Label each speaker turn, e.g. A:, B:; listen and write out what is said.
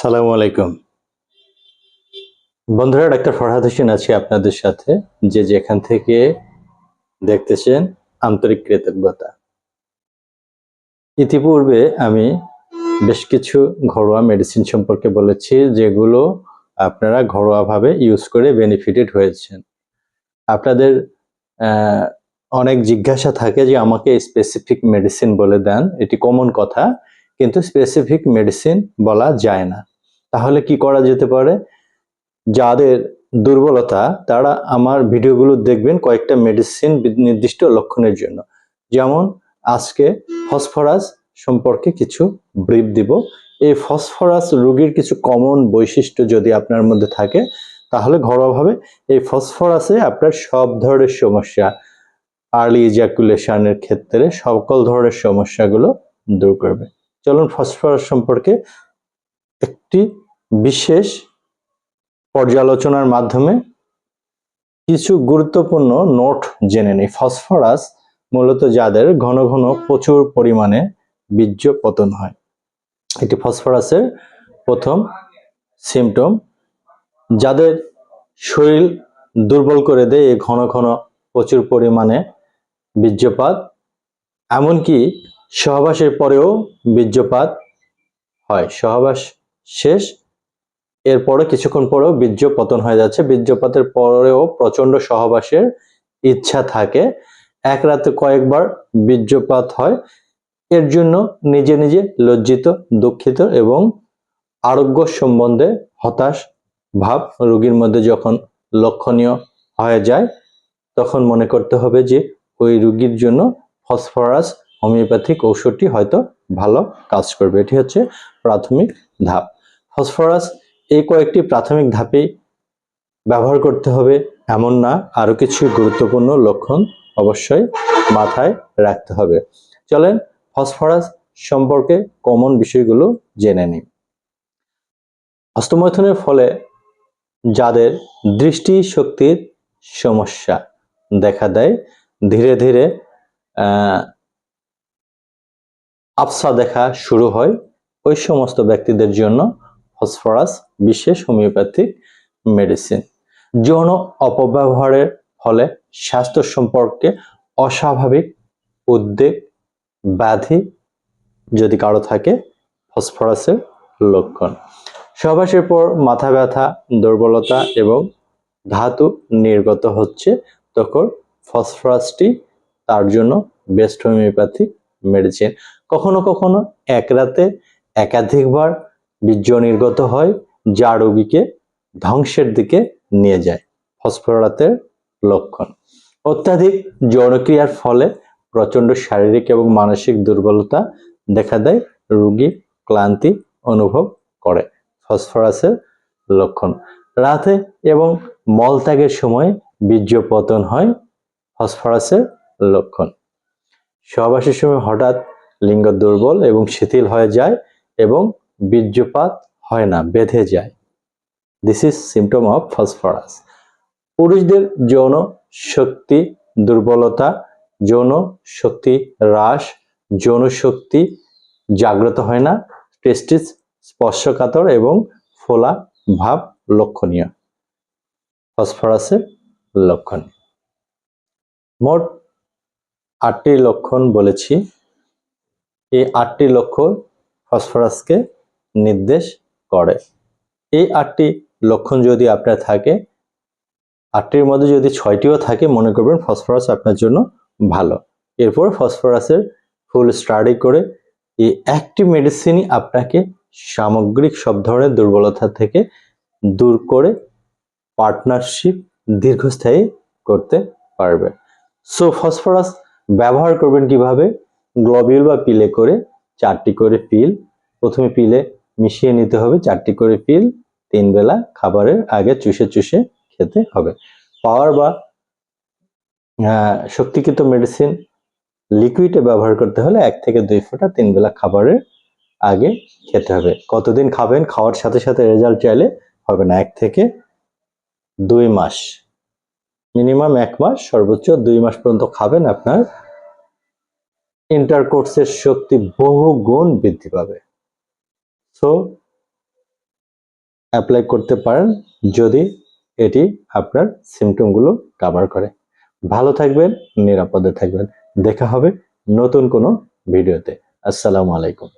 A: সালামু আলাইকুম বন্ধুরা, ডাক্তার ফরহাদ হোসেন আছি আপনাদের সাথে। যে যেখান থেকে দেখতেছেন, আন্তরিক কৃতজ্ঞতা। ইতিপূর্বে আমি বেশ কিছু ঘরোয়া মেডিসিন সম্পর্কে বলেছি, যেগুলো আপনারা ঘরোয়াভাবে ইউজ করে বেনিফিটেড হয়েছেন। আপনাদের অনেক জিজ্ঞাসা থাকে যে আমাকে স্পেসিফিক মেডিসিন বলে দেন। এটি কমন কথা, কিন্তু স্পেসিফিক মেডিসিন বলা যায় না। তাহলে কি করা যেতে পারে? যাদের দুর্বলতা তারা আমার ভিডিওগুলো দেখবেন কয়েকটা মেডিসিন নির্দিষ্ট লক্ষণের জন্য। যেমন আজকে ফসফরাস সম্পর্কে কিছু ব্রিফ দিব। এই ফসফরাস রোগীর কিছু কমন বৈশিষ্ট্য যদি আপনার মধ্যে থাকে, তাহলে ঘরোয়াভাবে এই ফসফরাসে আপনার সব ধরনের সমস্যা, আর্লি ইজাকুলেশনের ক্ষেত্রে সকল ধরনের সমস্যাগুলো দূর করবে। চলুন ফসফরাস সম্পর্কে একটি বিশেষ পর্যালোচনার মাধ্যমে কিছু গুরুত্বপূর্ণ নোট জেনে নিই। ফসফরাস মূলত যাদের ঘন ঘন প্রচুর পরিমাণে বীর্য পতন হয়, এটি ফসফরাসের প্রথম সিমটম। যাদের শরীর দুর্বল করে দেয় এই ঘন ঘন প্রচুর পরিমাণে বীর্যপাত, এমনকি সহবাসের পরেও বীর্যপাত হয়, সহবাস শেষ এরপরে কিছুক্ষণ পরেও বীর্য পতন হয়ে যাচ্ছে, বীর্যপাতের পরেও প্রচন্ড সহবাসের ইচ্ছা থাকে, এক রাতে কয়েকবার বীর্যপাত হয়। এর জন্য নিজে নিজে লজ্জিত, দুঃখিত এবং আরোগ্য সম্বন্ধে হতাশ ভাব রোগীর মধ্যে যখন লক্ষণীয় হয়ে যায়, তখন মনে করতে হবে যে ওই রোগীর জন্য ফসফরাস হোমিওপ্যাথিক ঔষধটি হয়তো ভালো কাজ করবে। এটি হচ্ছে প্রাথমিক ধাপ। ফসফরাস এই কয়েকটি প্রাথমিক ধাপেই ব্যবহার করতে হবে এমন না, আরো কিছু গুরুত্বপূর্ণ লক্ষণ অবশ্যই মাথায় রাখতে হবে। চলেন ফসফরাস সম্পর্কে কমন বিষয়গুলো জেনে নিই। হস্তমৈথুনের ফলে যাদের দৃষ্টি শক্তির সমস্যা দেখা দেয়, ধীরে ধীরে আবসা দেখা শুরু হয়, ওই সমস্ত ব্যক্তিদের জন্য ফসফরাস বিশেষ হোমিওপ্যাথিক মেডিসিন। যৌন অপব্যবহারের ফলে স্বাস্থ্য সম্পর্কে অস্বাভাবিক উদ্বেগ, ব্যাধি যদি কারো থাকে, ফসফরাসের লক্ষণ। সহবাসের পর মাথা ব্যথা, দুর্বলতা এবং ধাতু নির্গত হচ্ছে, তখন ফসফরাসটি তার জন্য বেস্ট হোমিওপ্যাথিক মেডিসিন। কখনো কখনো এক রাতে একাধিকবার বীর্য নির্গত হয়, যা রোগীকে ধ্বংসের দিকে নিয়ে যায়, ফসফরাসের লক্ষণ। অত্যাধিক যৌনক্রিয়ার ফলে প্রচন্ড শারীরিক এবং মানসিক দুর্বলতা দেখা দেয়, রোগী ক্লান্তি অনুভব করে, ফসফরাসের লক্ষণ। রাতে এবং মলত্যাগের সময় বীর্য পতন হয়, ফসফরাসের লক্ষণ। সহবাসের সময় হঠাৎ লিঙ্গ দুর্বল এবং শিথিল হয়ে যায় এবং বীর্যপাত হয় না, বেঁধে যায়। This is symptom of phosphorus. পুরুষদের যৌন শক্তি দুর্বলতা, যৌন শক্তি হ্রাস, যৌন শক্তি জাগ্রত হয় না, টেস্টিস স্পর্শকাতর এবং ফোলা ভাব লক্ষণীয়, ফসফরাসের লক্ষণ। মোট 8টি লক্ষণ বলেছি। এই 8টি লক্ষণ ফসফরাসকে নির্দেশ করে। এই 8টি লক্ষণ যদি আপনার থাকে, 8টির মধ্যে যদি 6টিও থাকে, মনে করবেন ফসফরাস আপনার জন্য ভালো। এরপর ফসফরাসের ফুল স্টাডি করে এই একটি মেডিসিনই আপনাকে সামগ্রিক সব ধরনের দুর্বলতা থেকে দূর করে পার্টনারশিপ দীর্ঘস্থায়ী করতে পারবে। সো ফসফরাস ব্যবহার করবেন কিভাবে? গ্লোবিউল বা পিলে করে 4টি করে পিল, প্রথমে পিলে মিশিয়ে নিতে হবে। 4টি করে পিল 3 বেলা খাবারের আগে চুষে চুষে খেতে হবে। পাওয়ার বা শক্তিকৃত মেডিসিন লিকুইডে ব্যবহার করতে হলে 1 থেকে 2 ফোঁটা 3 বেলা খাবারের আগে খেতে হবে। কতদিন খাবেন? খাওয়ার সাথে সাথে রেজাল্ট চাইলে হবে না, 1 থেকে 2 মাস, মিনিমাম 1 মাস, সর্বোচ্চ 2 মাস পর্যন্ত খাবেন, আপনার ইন্টারকোর্সের শক্তি বহু গুণ বৃদ্ধি পাবে। সো অ্যাপ্লাই করতে পারেন যদি এটি আপনার সিমটমগুলো কভার করে। ভালো থাকবেন, নিরাপদে থাকবেন। দেখা হবে নতুন কোনো ভিডিওতে। আসসালামু আলাইকুম।